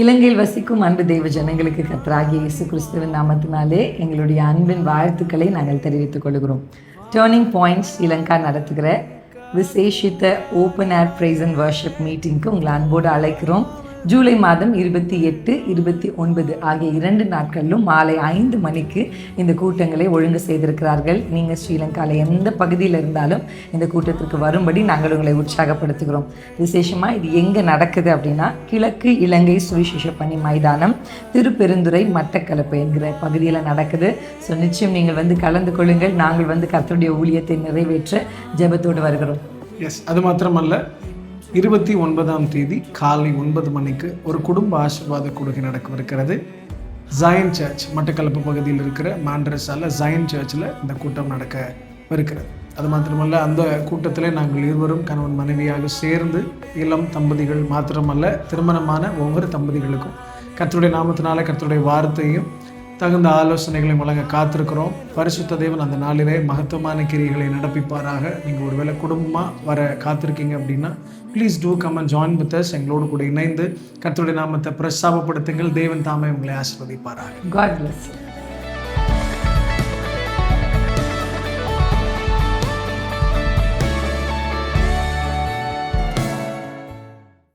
இலங்கையில் வசிக்கும் அன்பு தெய்வ ஜனங்களுக்கு கர்த்தராகிய இயேசு கிறிஸ்துவின் நாமத்தினாலே எங்களுடைய அன்பின் வாழ்த்துக்களை நாங்கள் தெரிவித்துக் கொள்கிறோம். டேர்னிங் பாயிண்ட் ஸ்ரீலங்கா நடத்துகிற விசேஷித்த open air praise and worship மீட்டிங்க்கு உங்களை அன்போடு அழைக்கிறோம். ஜூலை மாதம் 28, 29 ஆகிய 2 நாட்களிலும் மாலை 5 மணிக்கு இந்த கூட்டங்களை ஒழுங்கு செய்திருக்கிறார்கள். நீங்கள் ஸ்ரீலங்காவில் எந்த பகுதியில் இருந்தாலும் இந்த கூட்டத்திற்கு வரும்படி நாங்கள் உங்களை உற்சாகப்படுத்துகிறோம். விசேஷமாக இது எங்கே நடக்குது அப்படின்னா, கிழக்கு இலங்கை சுவிசேஷ பணி மைதானம், திருப்பெருந்துறை, மட்டக்களப்பு என்கிற பகுதியில் நடக்குது. ஸோ நிச்சயம் நீங்கள் வந்து கலந்து கொள்ளுங்கள். நாங்கள் வந்து கர்த்தருடைய ஊழியத்தை நிறைவேற்ற ஜெபத்தோடு வருகிறோம். அது மாத்திரமல்ல, 29ஆம் தேதி காலை 9 மணிக்கு ஒரு குடும்ப ஆசீர்வாத கொடுக்கை நடக்கவிருக்கிறது. ஜயன் சர்ச், மட்டக்களப்பு பகுதியில் இருக்கிற மாண்ட்ரஸால ஜயன் சர்ச்சில் இந்த கூட்டம் நடக்கவிருக்கிறது. அது மாத்திரமல்ல, அந்த கூட்டத்தில் நாங்கள் இருவரும் கணவன் மனைவியாக சேர்ந்து இளம் தம்பதிகள் மாத்திரமல்ல, திருமணமான ஒவ்வொரு தம்பதிகளுக்கும் கர்த்தருடைய நாமத்தினால கர்த்தருடைய வார்த்தையும் தகுந்த ஆலோசனைகளை வழங்க காத்திருக்கிறோம். பரிசுத்த தேவன் அந்த நாளிலே மகத்துவமான கிரியைகளை நடப்பிப்பாராக. நீங்கள் ஒருவேளை குடும்பமாக வர காத்திருக்கீங்க அப்படின்னா please do come and join with us. எங்களோடு கூட இணைந்து கர்த்தருடைய நாமத்தை பிரஸ்தாபப்படுத்துங்கள். தேவன் தாமே உங்களை ஆசீர்வதிப்பாராக. God bless you.